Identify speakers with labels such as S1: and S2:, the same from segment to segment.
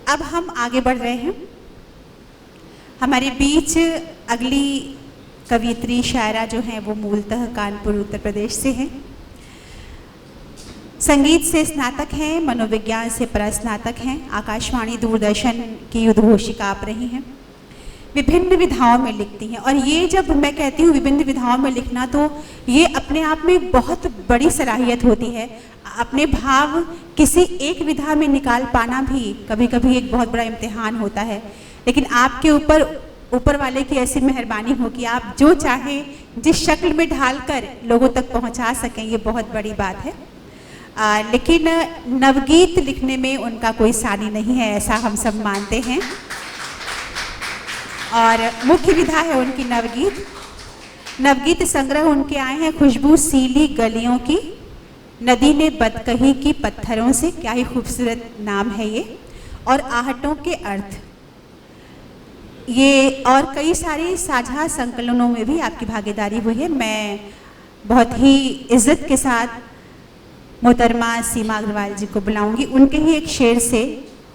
S1: अब हम आगे बढ़ रहे हैं। हमारे बीच अगली कवियत्री शायरा जो हैं वो मूलतः कानपुर उत्तर प्रदेश से हैं। संगीत से स्नातक हैं, मनोविज्ञान से परस्नातक हैं, आकाशवाणी दूरदर्शन की उद्घोषिका आप रही हैं, विभिन्न विधाओं में लिखती हैं। और ये जब मैं कहती हूँ विभिन्न विधाओं में लिखना, तो ये अपने आप में बहुत बड़ी सलाहियत होती है। अपने भाव किसी एक विधा में निकाल पाना भी कभी कभी एक बहुत बड़ा इम्तिहान होता है, लेकिन आपके ऊपर वाले की ऐसी मेहरबानी हो कि आप जो चाहें जिस शक्ल में ढालकर लोगों तक पहुंचा सकें, ये बहुत बड़ी बात है। लेकिन नवगीत लिखने में उनका कोई सानी नहीं है, ऐसा हम सब मानते हैं। और मुख्य विधा है उनकी नवगीत। नवगीत संग्रह उनके आए हैं खुशबू सीली गलियों की, नदी ने बदकही की पत्थरों से, क्या ही खूबसूरत नाम है ये, और आहटों के अर्थ। ये और कई सारे साझा संकलनों में भी आपकी भागीदारी हुई है। मैं बहुत ही इज्जत के साथ मोहतरमा सीमा अग्रवाल जी को बुलाऊंगी, उनके ही एक शेर से,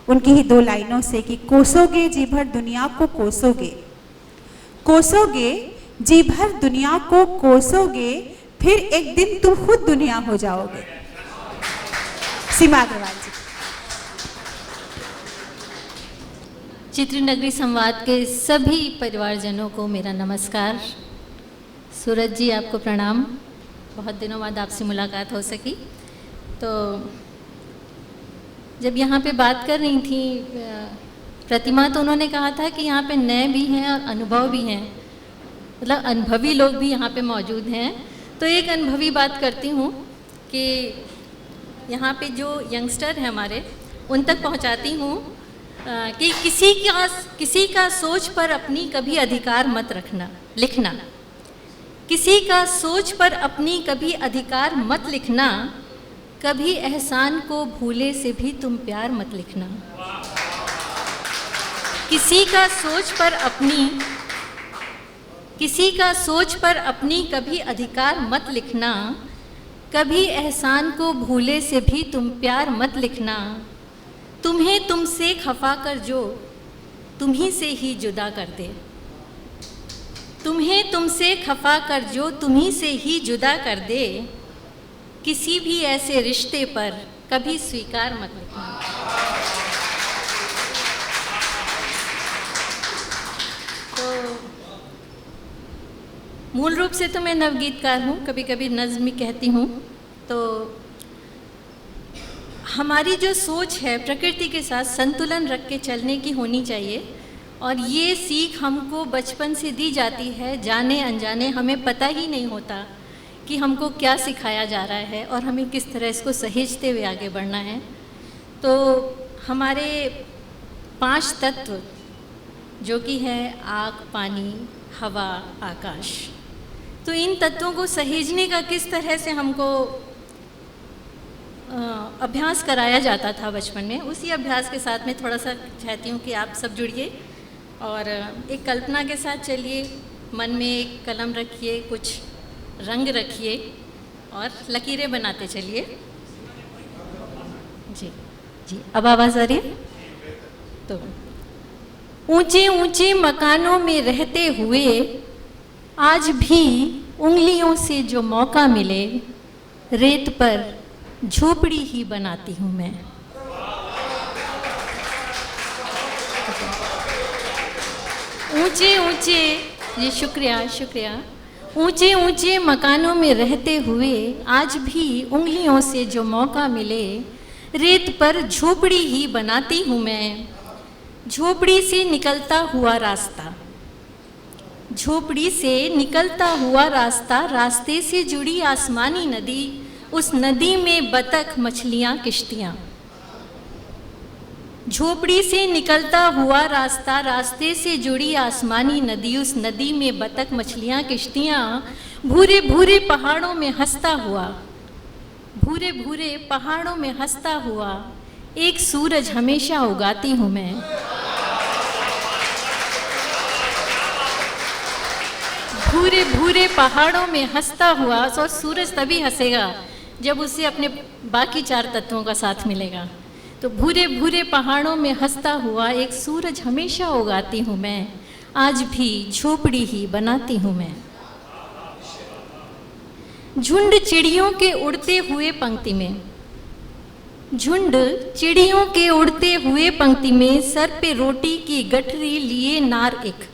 S1: उनकी ही 2 लाइनों से कि कोसोगे जी भर दुनिया को कोसोगे, कोसोगे जी भर दुनिया को कोसोगे, फिर एक दिन तुम खुद दुनिया हो जाओगे। सीमा अग्रवाल जी।
S2: चित्र नगरी संवाद के सभी परिवारजनों को मेरा नमस्कार। सूरज जी आपको प्रणाम। बहुत दिनों बाद आपसे मुलाकात हो सकी। तो जब यहाँ पे बात कर रही थी प्रतिमा, तो उन्होंने कहा था कि यहाँ पे नए भी हैं और अनुभव भी हैं, मतलब अनुभवी लोग भी यहाँ पे मौजूद हैं। तो एक अनुभवी बात करती हूँ कि यहाँ पे जो यंगस्टर हैं हमारे, उन तक पहुँचाती हूँ कि किसी का सोच पर अपनी कभी अधिकार मत लिखना। किसी का सोच पर अपनी कभी अधिकार मत लिखना, कभी एहसान को भूले से भी तुम प्यार मत लिखना। किसी का सोच पर अपनी कभी अधिकार मत लिखना, कभी एहसान को भूले से भी तुम प्यार मत लिखना। तुम्हें तुमसे खफा कर जो तुम्ही से ही जुदा कर दे, तुम्हें तुमसे खफा कर जो तुम्ही से ही जुदा कर दे, किसी भी ऐसे रिश्ते पर कभी स्वीकार मत लिखना। तो मूल रूप से तो मैं नवगीतकार हूँ, कभी कभी नज़्म भी कहती हूँ। तो हमारी जो सोच है प्रकृति के साथ संतुलन रख के चलने की होनी चाहिए, और ये सीख हमको बचपन से दी जाती है। जाने अनजाने हमें पता ही नहीं होता कि हमको क्या सिखाया जा रहा है और हमें किस तरह इसको सहेजते हुए आगे बढ़ना है। तो हमारे 5 तत्व जो कि है आग, पानी, हवा, आकाश, तो इन तत्वों को सहेजने का किस तरह से हमको अभ्यास कराया जाता था बचपन में, उसी अभ्यास के साथ में थोड़ा सा चाहती हूँ कि आप सब जुड़िए और एक कल्पना के साथ चलिए। मन में एक कलम रखिए, कुछ रंग रखिए और लकीरें बनाते चलिए। जी अब आवाज़ आ रही है? तो ऊंचे ऊंचे मकानों में रहते हुए आज भी उंगलियों से जो मौका मिले, रेत पर झोपड़ी ही बनाती हूँ मैं। ऊंचे ऊंचे, ये शुक्रिया। ऊंचे ऊंचे मकानों में रहते हुए आज भी उंगलियों से जो मौका मिले, रेत पर झोपड़ी ही बनाती हूँ मैं। झोपड़ी से निकलता हुआ रास्ता, झोपड़ी से निकलता हुआ रास्ता, रास्ते से जुड़ी आसमानी नदी, उस नदी में बतख, मछलियाँ, किश्तियाँ। झोपड़ी से निकलता हुआ रास्ता, रास्ते से जुड़ी आसमानी नदी, उस नदी में बतख, मछलियाँ, किश्तियाँ। भूरे भूरे पहाड़ों में हंसता हुआ, भूरे भूरे पहाड़ों में हंसता हुआ एक सूरज हमेशा उगाती हूँ मैं। भूरे भूरे पहाड़ों में हंसता हुआ, और सूरज तभी हंसेगा जब उसे अपने बाकी 4 तत्वों का साथ मिलेगा। तो भूरे भूरे पहाड़ों में हंसता हुआ एक सूरज हमेशा उगाती हूँ मैं, आज भी झोपड़ी ही बनाती हूँ मैं। झुंड चिड़ियों के उड़ते हुए पंक्ति में, झुंड चिड़ियों के उड़ते हुए पंक्ति में, सर पे रोटी की गठरी लिए नार एक।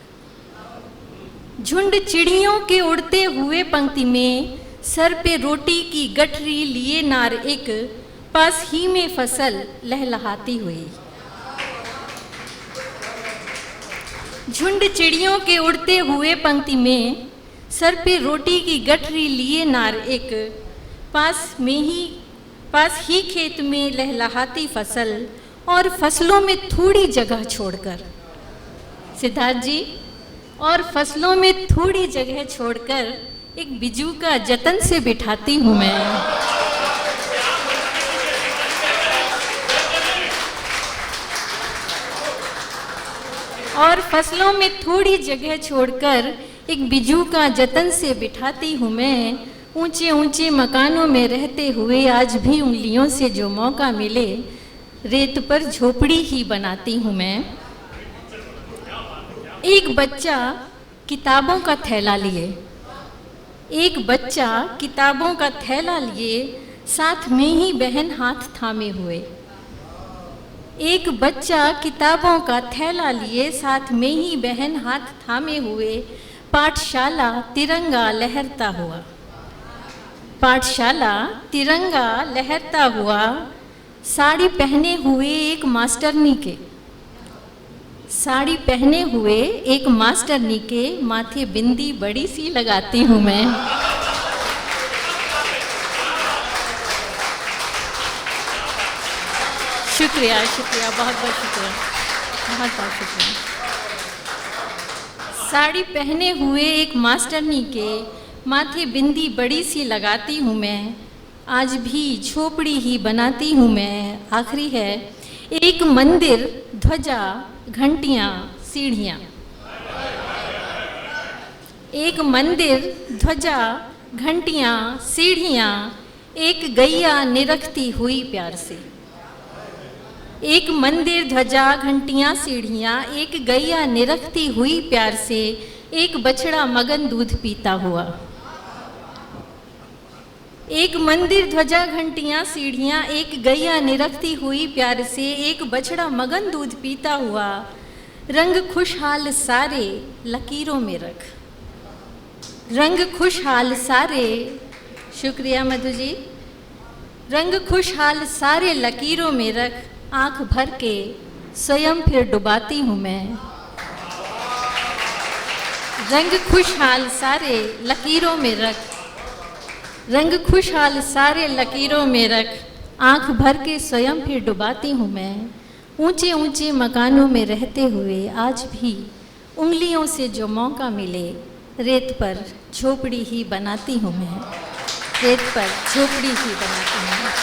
S2: झुंड चिड़ियों के उड़ते हुए पंक्ति में, सर पे रोटी की गठरी लिए नार एक, पास ही में फसल लहलहाती हुई। झुंड चिड़ियों के उड़ते हुए पंक्ति में, सर पे रोटी की गठरी लिए नार एक, पास ही खेत में लहलहाती फसल, और फसलों में थोड़ी जगह छोड़कर, सिद्धार्थ जी, और फसलों में थोड़ी जगह छोड़कर एक बिजू का जतन से बिठाती हूँ मैं। और फसलों में थोड़ी जगह छोड़कर एक बिजू का जतन से बिठाती हूँ मैं। ऊंचे ऊंचे मकानों में रहते हुए आज भी उंगलियों से जो मौका मिले, रेत पर झोपड़ी ही बनाती हूँ मैं। एक बच्चा किताबों का थैला लिए, एक बच्चा किताबों का थैला लिए, साथ में ही बहन हाथ थामे हुए। एक बच्चा किताबों का थैला लिए, साथ में ही बहन हाथ थामे हुए, पाठशाला तिरंगा लहरता हुआ। पाठशाला तिरंगा लहरता हुआ, साड़ी पहने हुए एक मास्टरनी के, साड़ी पहने हुए एक मास्टरनी के माथे बिंदी बड़ी सी लगाती हूँ मैं। शुक्रिया, शुक्रिया, बहुत बहुत शुक्रिया, बहुत बहुत शुक्रिया। साड़ी पहने हुए एक मास्टरनी के माथे बिंदी बड़ी सी लगाती हूँ मैं, आज भी झोपड़ी ही बनाती हूँ मैं। आखिरी है, एक मंदिर, ध्वजा, घंटियाँ, सीढ़ियाँ। एक मंदिर, ध्वजा, घंटियाँ, सीढ़ियाँ, एक गैया निरखती हुई प्यार से। एक मंदिर, ध्वजा, घंटियाँ, सीढ़ियाँ, एक गैया निरखती हुई प्यार से, एक बछड़ा मगन दूध पीता हुआ। एक मंदिर, ध्वजा, घंटियाँ, सीढ़ियाँ, एक गैया निरखती हुई प्यार से, एक बछड़ा मगन दूध पीता हुआ, रंग खुशहाल सारे लकीरों में रख। रंग खुशहाल सारे, शुक्रिया मधु जी, रंग खुशहाल सारे लकीरों में रख, आंख भर के स्वयं फिर डुबाती हूँ मैं। रंग खुशहाल सारे लकीरों में रख, रंग खुशहाल सारे लकीरों में रख, आंख भर के स्वयं फिर डुबाती हूँ मैं। ऊंचे ऊंचे मकानों में रहते हुए आज भी उंगलियों से जो मौका मिले, रेत पर झोपड़ी ही बनाती हूँ मैं। रेत पर झोपड़ी ही बनाती हूँ मैं।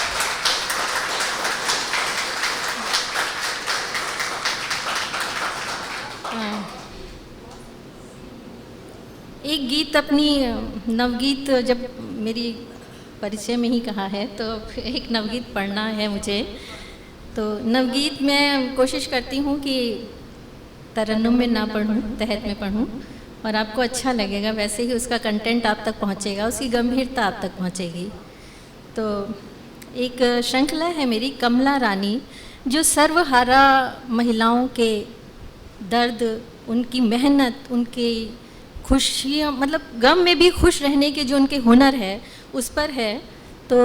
S2: एक गीत, अपनी नवगीत, जब मेरी परिचय में ही कहा है तो एक नवगीत पढ़ना है मुझे। तो नवगीत में कोशिश करती हूँ कि तरन्नुम में ना पढ़ूँ, तहत में पढ़ूँ, और आपको अच्छा लगेगा। वैसे ही उसका कंटेंट आप तक पहुँचेगा, उसकी गंभीरता आप तक पहुँचेगी। तो एक श्रृंखला है मेरी, कमला रानी, जो सर्वहारा महिलाओं के दर्द, उनकी मेहनत, उनकी खुशियाँ, मतलब गम में भी खुश रहने के जो उनके हुनर है, उस पर है। तो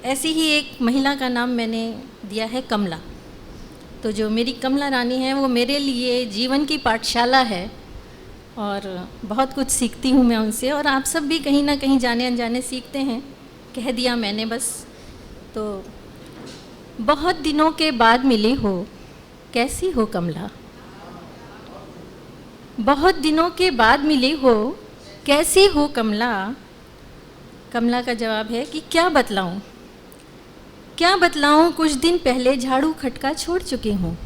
S2: ऐसी ही एक महिला का नाम मैंने दिया है कमला। तो जो मेरी कमला रानी है वो मेरे लिए जीवन की पाठशाला है, और बहुत कुछ सीखती हूँ मैं उनसे, और आप सब भी कहीं ना कहीं जाने अनजाने सीखते हैं। कह दिया मैंने बस। तो बहुत दिनों के बाद मिली हो, कैसी हो कमला। बहुत दिनों के बाद मिली हो, कैसी हो कमला। कमला का जवाब है कि क्या बतलाऊं, क्या बतलाऊं, कुछ दिन पहले झाड़ू खटका छोड़ चुकी हूँ।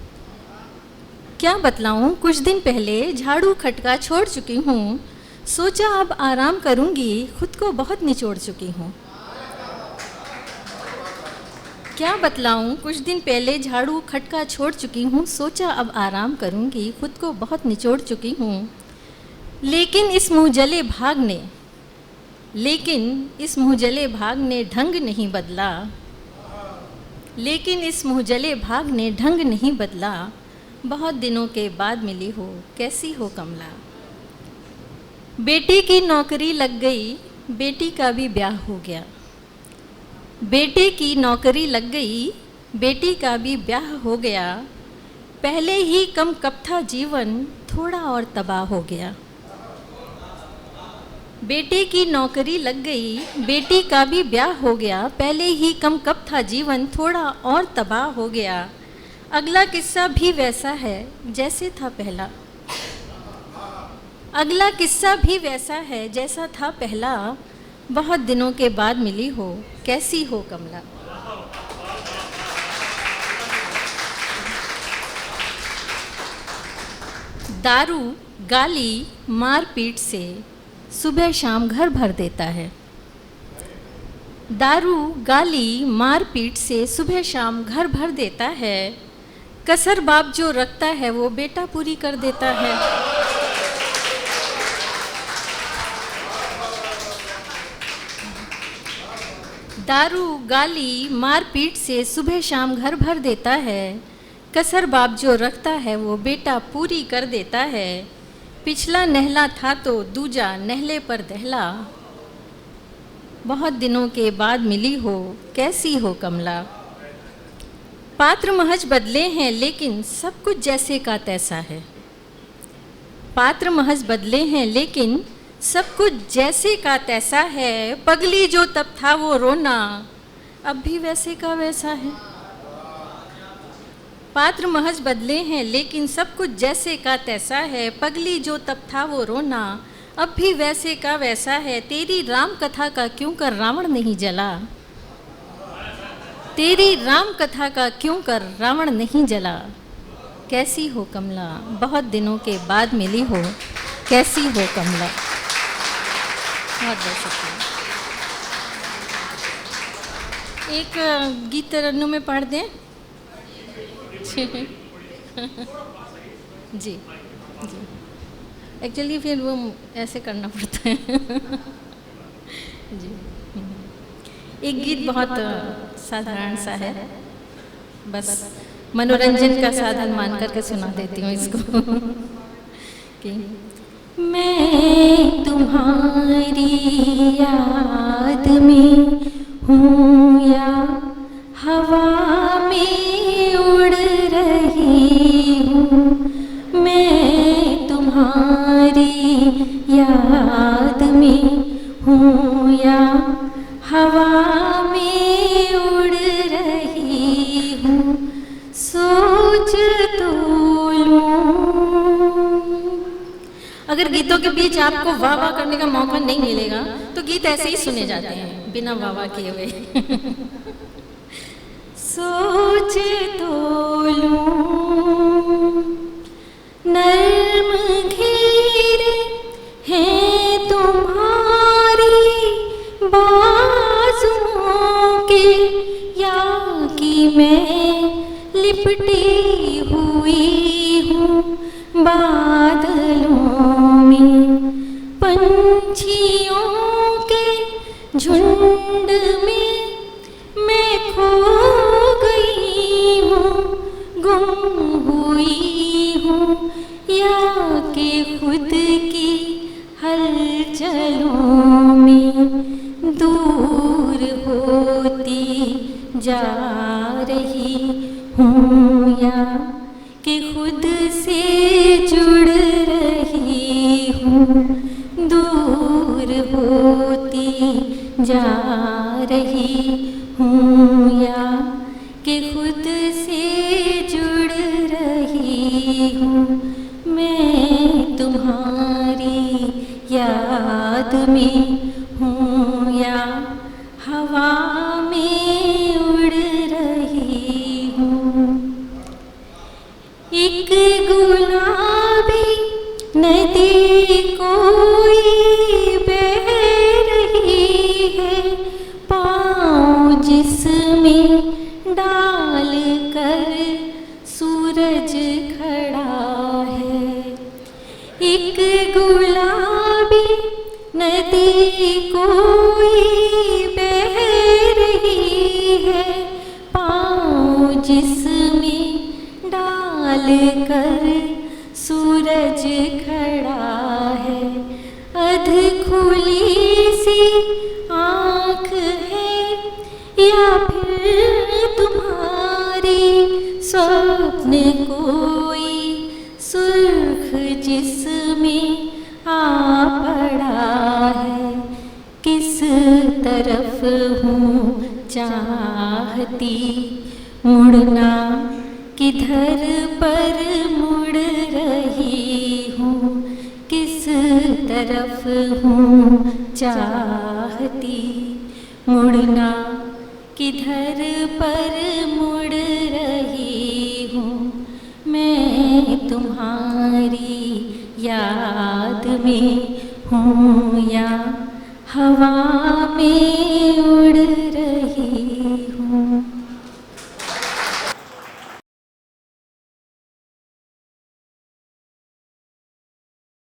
S2: क्या बतलाऊं, कुछ दिन पहले झाड़ू खटका छोड़ चुकी हूँ। सोचा अब आराम करूँगी, खुद को बहुत निचोड़ चुकी हूँ। क्या बतलाऊं, कुछ दिन पहले झाड़ू खटका छोड़ चुकी हूँ, सोचा अब आराम करूँगी, खुद को बहुत निचोड़ चुकी हूँ। लेकिन इस मुँहजले भाग ने ढंग नहीं बदला, लेकिन इस मुँहजले भाग ने ढंग नहीं बदला। बहुत दिनों के बाद मिली हो, कैसी हो कमला। बेटी की नौकरी लग गई, बेटी का भी ब्याह हो गया। बेटे की नौकरी लग गई, बेटी का भी ब्याह हो गया। पहले ही कम कब था जीवन, थोड़ा और तबाह हो गया। बेटे की नौकरी लग गई, बेटी का भी ब्याह हो गया। पहले ही कम कब था जीवन, थोड़ा और तबाह हो गया। अगला किस्सा भी वैसा है जैसे था पहला। अगला किस्सा भी वैसा है जैसा था पहला। बहुत दिनों के बाद मिली हो, कैसी हो कमला। दारू, गाली, मारपीट से सुबह शाम घर भर देता है। दारू, गाली, मारपीट से सुबह शाम घर भर देता है। कसर बाप जो रखता है वो बेटा पूरी कर देता है। दारू, गाली, मारपीट से सुबह शाम घर भर देता है। कसर बाप जो रखता है वो बेटा पूरी कर देता है। पिछला नहला था तो दूजा नहले पर दहला। बहुत दिनों के बाद मिली हो, कैसी हो कमला। पात्र महज बदले हैं लेकिन सब कुछ जैसे का तैसा है। पात्र महज बदले हैं लेकिन सब कुछ जैसे का तैसा है। पगली जो तब था वो रोना, अब भी वैसे का वैसा है। पात्र महज बदले हैं लेकिन सब कुछ जैसे का तैसा है। पगली जो तब था वो रोना, अब भी वैसे का वैसा है। तेरी राम कथा का क्यों कर रावण नहीं जला। तेरी राम कथा का क्यों कर रावण नहीं जला। कैसी हो कमला, बहुत दिनों के बाद मिली हो, कैसी हो कमला। बहुत बहुत शुक्रिया। एक गीत तरन्नुम में पढ़ दें। जी जी, एक्चुअली फिर वो ऐसे करना पड़ता है। जी, एक गीत बहुत साधारण सा है, बस मनोरंजन का साधन मान करके सुना देती हूँ इसको। कि मैं तुम्हारी याद में हूँ या हवा में उड़ रही हूँ। मैं तुम्हारी याद में हूँ या हवा में उड़ रही हूँ। सोच तो लूँ। अगर गीतों के बीच आपको वाह वाह करने का मौका नहीं मिलेगा तो गीत ऐसे ही सुने जाते हैं बिना वाह वाह किए हुए। सोच तो लूं, नर्म घेरे हैं तुम्हारी बाजुओं के, या कि मैं लिपटी हुई हूँ बादलों में। पंछियों के झुंड में मैं खो गई हूँ, गुम हुई हूँ, या कि खुद की हलचलों में दूर होती जा रही हूँ, या कि खुद से जुड़ रही हूँ। दूर होती जा रही हूँ, या कि खुद से जुड़ रही हूँ। मैं तुम्हारी याद में हूँ या हवा में उड़ रही हूँ। एक गुलाबी नदी कोई बह रही है, पाँव जिसमें संभाल कर सूरज खड़ा है, अध खुली सी आँख है या फिर तुम्हारी स्वप्न कोई सुर्ख जिसमें आ पड़ा है। किस तरफ हूँ चाहती मुड़ना, किधर पर मुड़ रही हूँ, किस तरफ हूँ चाहती मुड़ना, किधर पर मुड़ रही हूँ। मैं तुम्हारी याद में हूँ या हवा में उड़ रही हूँ।